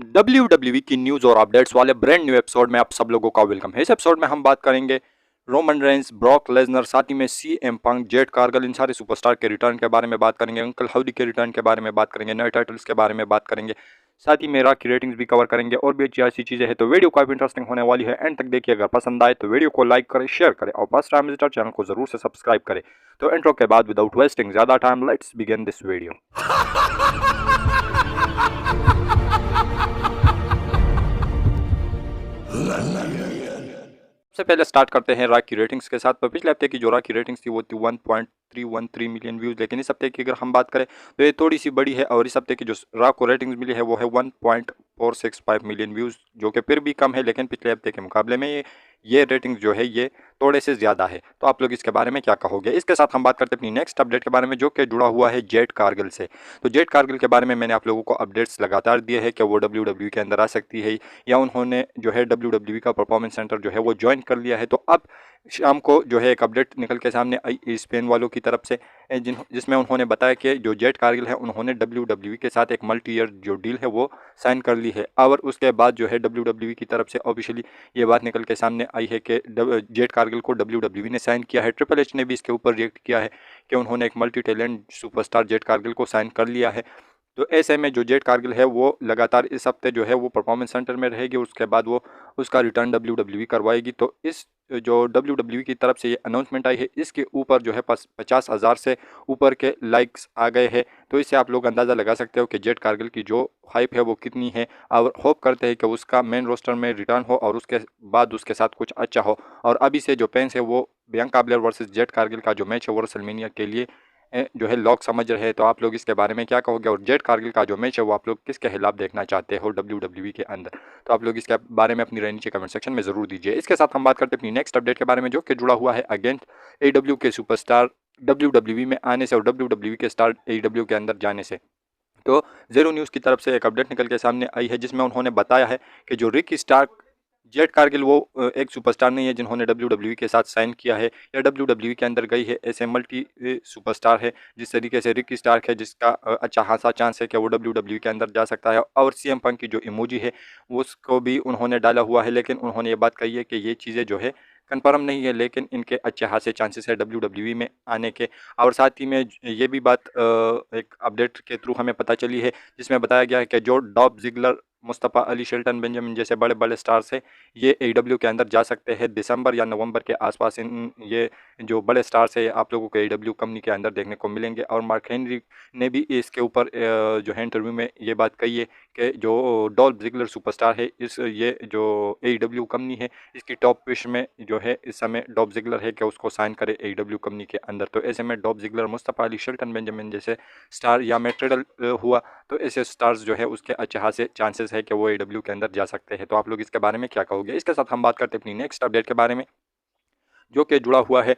WWE की news और updates वाले ब्रांड न्यू एपिसोड में आप सब लोगों का वेलकम है। इस एपिसोड में हम बात करेंगे रोमन रेंस, ब्रॉक लेसनर, साथ ही में सीएम पंक, जेड कारगिल, इन सारे सुपरस्टार के रिटर्न के बारे में बात करेंगे। अंकल हाउडी के रिटर्न के बारे में बात करेंगे। नए टाइटल्स के बारे में बात करेंगे। साथ ही में रॉ की रेटिंग्स भी कवर करेंगे और भी अच्छी ऐसी चीजें हैं। तो वीडियो काफी इंटरेस्टिंग होने वाली है, एंड तक देखिए। अगर पसंद आए तो वीडियो को लाइक करें, शेयर करें और फर्स्ट टाइम विजिटर चैनल को जरूर से सब्सक्राइब करें। तो इंट्रो के बाद विदाउट वेस्टिंग ज्यादा time, let's begin this video. सबसे पहले स्टार्ट करते हैं रॉ की रेटिंग्स के साथ। तो पिछले हफ्ते की जो रॉ की रेटिंग्स थी वो थी 1.313 मिलियन व्यूज, लेकिन इस हफ्ते की अगर हम बात करें तो ये थोड़ी सी बड़ी है और इस हफ्ते की जो रॉ को रेटिंग्स मिली है वो है 1.465 मिलियन व्यूज, जो कि फिर भी कम है, लेकिन पिछले हफ्ते के मुकाबले में ये रेटिंग जो है ये थोड़े से ज़्यादा है। तो आप लोग इसके बारे में क्या कहोगे? इसके साथ हम बात करते हैं अपनी नेक्स्ट अपडेट के बारे में, जो कि जुड़ा हुआ है जेट कारगिल से। तो जेट कारगिल के बारे में मैंने आप लोगों को अपडेट्स लगातार दिए हैं कि वो WWE के अंदर आ सकती है, या उन्होंने जो है WWE का परफॉर्मेंस सेंटर जो है वो ज्वाइन कर लिया है। तो अब शाम को जो है एक अपडेट निकल के सामने आई स्पेन वालों की तरफ से, जिसमें उन्होंने बताया कि जो जेट कारगिल है उन्होंने WWE के साथ एक मल्टी ईयर जो डील है वो साइन कर ली है। और उसके बाद जो है WWE की तरफ से ऑफिशियली ये बात निकल के सामने आई है कि जेट कारगिल को WWE ने साइन किया है। ट्रिपल एच ने भी इसके ऊपर रिएक्ट किया है कि उन्होंने एक multi talent superstar jet Kargil को साइन कर लिया है। तो ऐसे में जो जेट कारगिल है वो लगातार इस हफ्ते जो है वो परफॉर्मेंस सेंटर में रहेगी, उसके बाद वो उसका रिटर्न WWE करवाएगी। तो इस जो WWE की तरफ से ये अनाउंसमेंट आई है, इसके ऊपर जो है 50,000 से ऊपर के लाइक्स आ गए हैं। तो इससे आप लोग अंदाज़ा लगा सकते हो कि जेट कारगिल की जो हाइप है वो कितनी है, और होप करते हैं कि उसका मेन रोस्टर में रिटर्न हो और उसके बाद उसके साथ कुछ अच्छा हो। और अभी से जो फैंस है वो Bianca Blair versus jet Kargil का जो मैच है वो रेसलमेनिया के लिए जो है लॉक समझ रहे हैं। तो आप लोग इसके बारे में क्या कहोगे? और जेट कारगिल का जो मैच है वो आप लोग किसके खिलाफ देखना चाहते हो WWE के अंदर? तो आप लोग इसके बारे में अपनी राय नीचे कमेंट सेक्शन में जरूर दीजिए। इसके साथ हम बात करते हैं अपनी नेक्स्ट अपडेट के बारे में, जो कि जुड़ा हुआ है अगेंस्ट AEW के सुपरस्टार WWE में आने से और WWE के स्टार AEW के अंदर जाने से। तो ज़ेरो न्यूज़ की तरफ से एक अपडेट निकल के सामने आई है, जिसमें उन्होंने बताया है कि जो रिकी स्टार्क, जेट कारगिल वो एक सुपरस्टार नहीं है जिन्होंने WWE के साथ साइन किया है या WWE के अंदर गई है। ऐसे मल्टी सुपरस्टार है जिस तरीके से रिकी स्टार्क है, जिसका अच्छा खासा चांस है कि वो WWE के अंदर जा सकता है। और CM पंक की जो इमोजी है उसको भी उन्होंने डाला हुआ है, लेकिन उन्होंने ये बात कही है कि ये चीज़ें जो है कंफर्म नहीं है, लेकिन इनके अच्छे खासे चांसेस है WWE में आने के। और साथ ही में ये भी बात एक अपडेट के थ्रू हमें पता चली है, जिसमें बताया गया है कि जो Dolph Ziggler, Mustafa Ali, Shelton Benjamin जैसे बड़े बड़े स्टार्स हैं ये AEW के अंदर जा सकते हैं दिसंबर या नवंबर के आसपास। इन ये जो बड़े स्टार्स है आप लोगों को AEW कंपनी के अंदर देखने को मिलेंगे। और मार्क हेनरी ने भी इसके ऊपर जो है इंटरव्यू में ये बात कही है कि जो डॉल्फ जिगलर सुपरस्टार है, इस ये जो AEW कंपनी है इसकी टॉप विश में जो है इस समय डॉल्फ जिगलर है कि उसको साइन करे AEW कंपनी के अंदर। तो ऐसे में Dolph Ziggler, Mustafa Ali, Shelton Benjamin जैसे स्टार या मैट रिडल हुआ, तो ऐसे स्टार्स जो है उसके अच्छे खासे चांसेस है कि वो AEW के अंदर जा सकते हैं। तो आप लोग इसके बारे में क्या कहोगे? इसके साथ हम बात करते हैं अपनी नेक्स्ट अपडेट के बारे में, जो कि जुड़ा हुआ है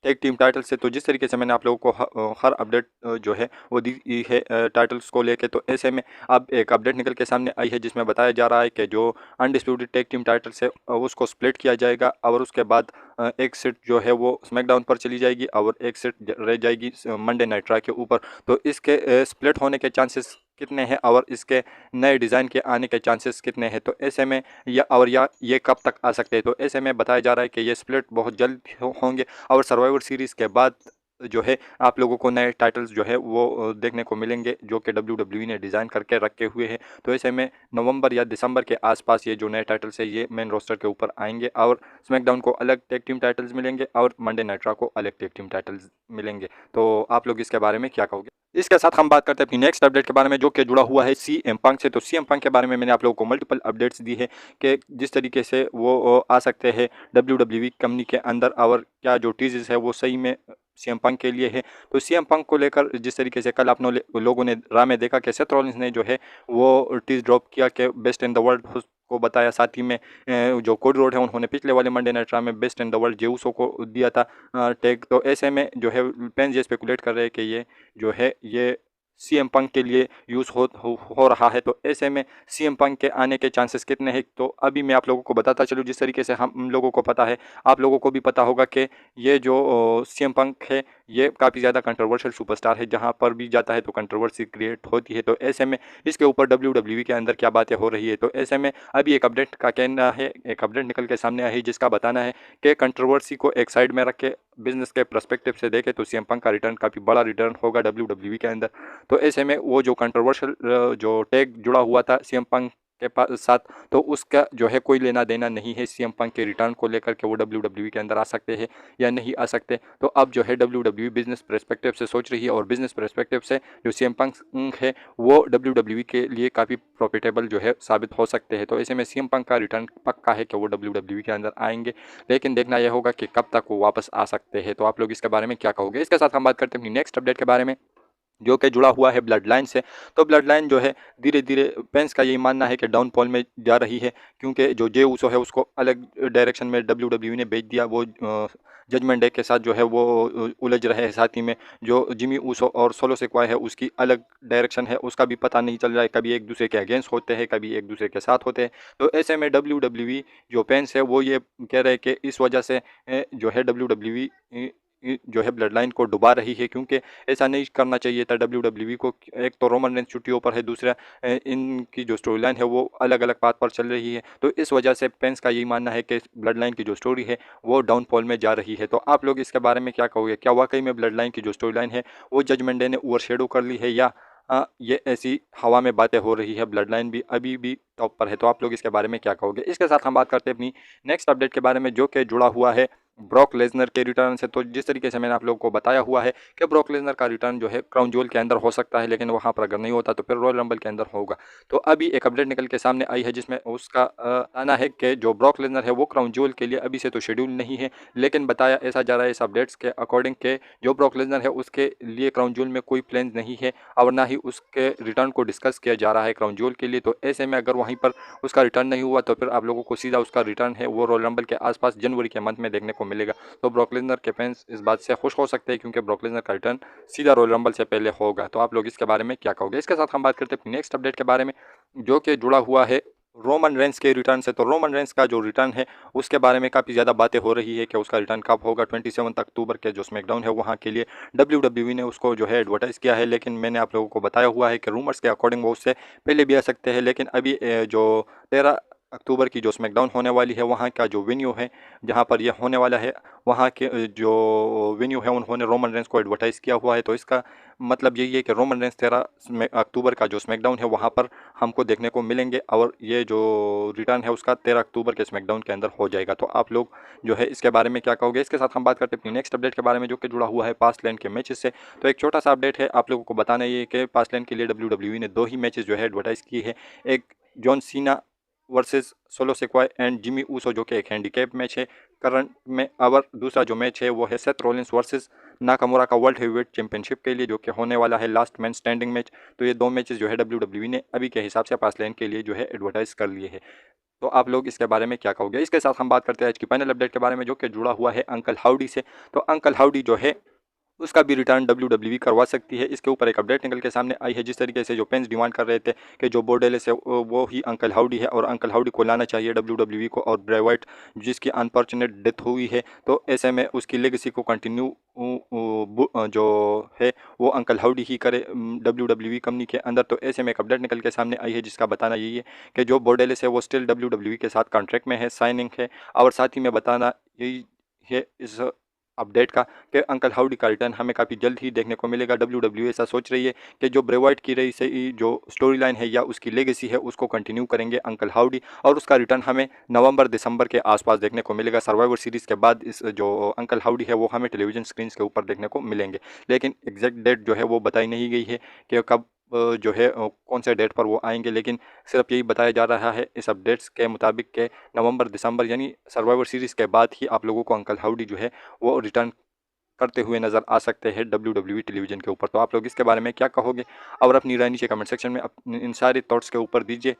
टैग टीम टाइटल से। तो जिस तरीके से मैंने आप लोगों को हर अपडेट जो है वो दी है टाइटल्स को लेके, तो ऐसे में अब एक अपडेट निकल के सामने आई है जिसमें बताया जा रहा है कि जो अनडिस्प्यूटेड टैग टीम टाइटल्स है उसको स्प्लिट किया जाएगा, और उसके बाद एक सीट जो है वो स्मैकडाउन पर चली जाएगी और एक सीट रह जाएगी मंडे नाइट रॉ के ऊपर। तो इसके स्प्लिट होने के चांसेस कितने हैं और इसके नए डिज़ाइन के आने के चांसेस कितने हैं? तो ऐसे में या ये कब तक आ सकते हैं? तो ऐसे में बताया जा रहा है कि ये स्प्लिट बहुत जल्द होंगे और सर्वाइवर सीरीज़ के बाद जो है आप लोगों को नए टाइटल्स जो है वो देखने को मिलेंगे, जो कि WWE ने डिज़ाइन करके रखे हुए हैं। तो ऐसे में नवंबर या दिसंबर के आसपास ये जो नए टाइटल्स है ये मेन रोस्टर के ऊपर आएंगे, और स्मैकडाउन को अलग टैग टीम टाइटल्स मिलेंगे और मंडे नाइट रॉ को अलग टैग टीम टाइटल्स मिलेंगे। तो आप लोग इसके बारे में क्या कहोगे? इसके साथ हम बात करते हैं अपनी नेक्स्ट अपडेट के बारे में, जो कि जुड़ा हुआ है CM पंक से। तो CM पंक के बारे में मैंने आप लोगों को मल्टीपल अपडेट्स दी है कि जिस तरीके से वो आ सकते हैं WWE कंपनी के अंदर, और क्या जो टीजेस है वो सही में CM पंक के लिए है। तो CM पंक को लेकर जिस तरीके से कल आप लोगों ने रा में देखा कि सेथ रॉलिंस ने जो है वो टीज ड्रॉप किया कि बेस्ट इन द वर्ल्ड को बताया। साथ ही में जो कोडी रोड है उन्होंने पिछले वाले मंडे नाइट रा में बेस्ट इन द वर्ल्ड जेउसो को दिया था टैग। तो ऐसे में जो है फैंस ये स्पेकुलेट कर रहे हैं कि ये जो है ये सीएम पंक के लिए यूज़ हो रहा है। तो ऐसे में सीएम पंक के आने के चांसेस कितने हैं, तो अभी मैं आप लोगों को बताता चलूँ। जिस तरीके से हम लोगों को पता है, आप लोगों को भी पता होगा कि ये जो सीएम पंक है ये काफ़ी ज़्यादा कंट्रोवर्शियल सुपरस्टार है, जहाँ पर भी जाता है तो कंट्रोवर्सी क्रिएट होती है। तो ऐसे में इसके ऊपर WWE के अंदर क्या बातें हो रही है, तो ऐसे में अभी एक अपडेट का कहना है, एक अपडेट निकल के सामने आई है जिसका बताना है कि कंट्रोवर्सी को एक साइड में रख के बिजनेस के पर्सपेक्टिव से देखें तो सीएम पंक का रिटर्न काफ़ी बड़ा रिटर्न होगा WWE के अंदर। तो ऐसे में वो जो कंट्रोवर्शियल जो टैग जुड़ा हुआ था सीएम पंक के साथ, तो उसका जो है कोई लेना देना नहीं है सीएम पंक के रिटर्न को लेकर के वो WWE के अंदर आ सकते हैं या नहीं आ सकते। तो अब जो है WWE बिजनेस पर्सपेक्टिव से सोच रही है, और बिजनेस पर्सपेक्टिव से जो सीएम पंक है वो WWE के लिए काफ़ी प्रॉफिटेबल जो है साबित हो सकते हैं। तो ऐसे में सीएम पंक का रिटर्न पक्का है कि वो WWE के अंदर आएंगे, लेकिन देखना यह होगा कि कब तक वो वापस आ सकते हैं। तो आप लोग इसके बारे में क्या कहोगे? इसके साथ हम बात करते हैं अपनी नेक्स्ट अपडेट के बारे में, जो कि जुड़ा हुआ है ब्लड लाइन से। तो ब्लड लाइन जो है धीरे धीरे पेंस का यही मानना है कि डाउनफॉल में जा रही है, क्योंकि जो जे उसो है उसको अलग डायरेक्शन में WWE ने भेज दिया। वो जजमेंट डे के साथ जो है वो उलझ रहे हैं। साथ ही में जो जिमी उसो और सोलो सिक्वा है उसकी अलग डायरेक्शन है, उसका भी पता नहीं चल रहा है, कभी एक दूसरे के अगेंस्ट होते हैं, कभी एक दूसरे के साथ होते हैं। तो ऐसे में WWE जो पेंस है वो ये कह रहे हैं कि इस वजह से जो है WWE जो है ब्लड लाइन को डुबा रही है, क्योंकि ऐसा नहीं करना चाहिए था WWE को। एक तो रोमन रेंस छुट्टियों पर है, दूसरा इनकी जो स्टोरी लाइन है वो अलग अलग पाथ पर चल रही है। तो इस वजह से पेंस का यही मानना है कि ब्लड लाइन की जो स्टोरी है वो डाउनफॉल में जा रही है। तो आप लोग इसके बारे में क्या कहोगे? क्या वाकई में ब्लड लाइन की जो स्टोरी लाइन है वो जजमेंट डे ने ओवरशेडो कर ली है, या ये ऐसी हवा में बातें हो रही है, ब्लड लाइन भी अभी भी टॉप पर है? तो आप लोग इसके बारे में क्या कहोगे? इसके साथ हम बात करते हैं अपनी नेक्स्ट अपडेट के बारे में, जो कि जुड़ा हुआ है ब्रॉक लेजनर के रिटर्न से। तो जिस तरीके से मैंने आप लोगों को बताया हुआ है कि ब्रॉक लेजनर का रिटर्न जो है क्राउन ज्वेल के अंदर हो सकता है, लेकिन वहां पर अगर नहीं होता तो फिर रॉयल रंबल के अंदर होगा। तो अभी एक अपडेट निकल के सामने आई है जिसमें उसका आना है कि जो ब्रॉक लेजनर है वो क्राउन ज्वेल के लिए अभी से तो शेड्यूल नहीं है, लेकिन बताया ऐसा जा रहा है इस अपडेट्स के अकॉर्डिंग के जो ब्रॉक लेजनर है उसके लिए क्राउन ज्वेल में कोई प्लान नहीं है, और ना ही उसके रिटर्न को डिस्कस किया जा रहा है क्राउन ज्वेल के लिए। तो ऐसे में अगर वहीं पर उसका रिटर्न नहीं हुआ तो फिर आप लोगों को सीधा उसका रिटर्न है वो रॉयल रंबल के आसपास जनवरी के मंथ में देखने को मिलेगा। तो ब्रॉक लेसनर के फैंस इस बात से खुश हो सकते हैं, क्योंकि ब्रॉक लेसनर का रिटर्न सीधा रॉयल रंबल से पहले होगा। तो आप लोग इसके बारे में क्या कहोगे? इसके साथ हम बात करते हैं नेक्स्ट अपडेट के बारे में, जो कि जुड़ा हुआ है रोमन रेंस के रिटर्न से। तो रोमन रेंस का जो रिटर्न है उसके बारे में काफ़ी ज़्यादा बातें हो रही है कि उसका रिटर्न कब होगा। 27 अक्टूबर के जो स्मैकडाउन है वहाँ के लिए WWE ने उसको जो है एडवर्टाइज़ किया है, लेकिन मैंने आप लोगों को बताया हुआ है कि रूमर्स के अकॉर्डिंग वो उससे पहले भी आ सकते हैं। लेकिन अभी जो 13 अक्टूबर की जो स्मैकडाउन होने वाली है वहाँ का जो वेन्यू है जहाँ पर यह होने वाला है, वहाँ के जो वेन्यू है उन्होंने रोमन रेंस को एडवर्टाइज़ किया हुआ है। तो इसका मतलब यही है कि रोमन रेंस 13 अक्टूबर का जो स्मैकडाउन है वहाँ पर हमको देखने को मिलेंगे, और ये जो रिटर्न है उसका 13 अक्टूबर के स्मैकडाउन के अंदर हो जाएगा। तो आप लोग जो है इसके बारे में क्या कहोगे? इसके साथ हम बात करते हैं अपनी नेक्स्ट अपडेट के बारे में, जो कि जुड़ा हुआ है पास्ट लैंड के मैचेस से। तो एक छोटा सा अपडेट है आप लोगों को बताना ये कि पास्ट लैंड के लिए WWE ने 2 ही मैचेस जो है एडवर्टाइज़ की है। एक John Cena versus Solo Sikoa and Jimmy Uso, जो कि एक हैंडीकैप मैच है करंट में, और दूसरा जो मैच है वो है सेथ रॉलिंस वर्सेस नाकामुरा का वर्ल्ड हेवीवेट चैंपियनशिप के लिए, जो कि होने वाला है लास्ट मैन स्टैंडिंग मैच। तो ये 2 मैचेस जो है WWE ने अभी के हिसाब से पास लाइन के लिए जो है एडवर्टाइज कर लिए है। तो आप लोग इसके बारे में क्या कहोगे? इसके साथ हम बात करते हैं आज की फाइनल अपडेट के बारे में, जो कि जुड़ा हुआ है अंकल हाउडी से। तो अंकल हाउडी जो है उसका भी रिटर्न WWE करवा सकती है। इसके ऊपर एक अपडेट निकल के सामने आई है, जिस तरीके से जो पेंस डिमांड कर रहे थे कि जो बोर्डेलेस है वो ही अंकल हाउडी है, और अंकल हाउडी को लाना चाहिए WWE को, और ब्रे वाइट जिसकी अनफॉर्चुनेट डेथ हुई है तो ऐसे में उसकी लेगेसी को कंटिन्यू जो है वो अंकल हाउडी ही करे WWE कंपनी के अंदर। तो ऐसे में एक अपडेट निकल के सामने आई है जिसका बताना यही है कि जो बोर्डेलेस है वो स्टिल WWE के साथ कॉन्ट्रैक्ट में है, साइनिंग है, और साथ ही में बताना यही है इस अपडेट का कि अंकल हाउडी का रिटर्न हमें काफ़ी जल्द ही देखने को मिलेगा। WWE ऐसा सोच रही है कि जो ब्रे वाइट की रही से जो स्टोरी लाइन है या उसकी लेगेसी है उसको कंटिन्यू करेंगे अंकल हाउडी, और उसका रिटर्न हमें नवंबर दिसंबर के आसपास देखने को मिलेगा। सर्वाइवर सीरीज़ के बाद इस जो अंकल हाउडी है वो हमें टेलीविजन स्क्रीन के ऊपर देखने को मिलेंगे, लेकिन एग्जैक्ट डेट जो है वो बताई नहीं गई है कि कब जो है कौन से डेट पर वो आएंगे। लेकिन सिर्फ यही बताया जा रहा है इस अपडेट्स के मुताबिक के नवंबर दिसंबर यानी सर्वाइवर सीरीज़ के बाद ही आप लोगों को अंकल हाउडी जो है वो रिटर्न करते हुए नज़र आ सकते हैं WWE टेलीविज़न के ऊपर। तो आप लोग इसके बारे में क्या कहोगे? और अपनी राय नीचे कमेंट सेक्शन में इन सारे थॉट्स के ऊपर दीजिए,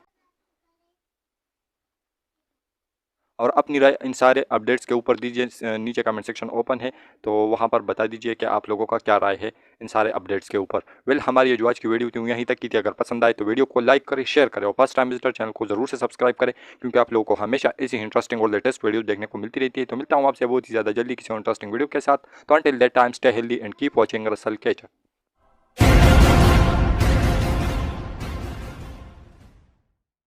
और अपनी राय इन सारे अपडेट्स के ऊपर दीजिए। नीचे कमेंट सेक्शन ओपन है, तो वहाँ पर बता दीजिए कि आप लोगों का क्या राय है इन सारे अपडेट्स के ऊपर। वेल हमारी ये जो आज की वीडियो थी यहीं तक की थी। अगर पसंद आए तो वीडियो को लाइक करें, शेयर करें और फर्स्ट टाइम विजिटर चैनल को जरूर से सब्सक्राइब करें, क्योंकि आप लोगों को हमेशा ऐसी इंटरेस्टिंग और लेटेस्ट वीडियो देखने को मिलती रहती है। तो मिलता हूँ आपसे बहुत ही ज़्यादा जल्दी किसी इंटरेस्टिंग वीडियो के साथ। तो until that time stay healthy and keep watching Russell केचर।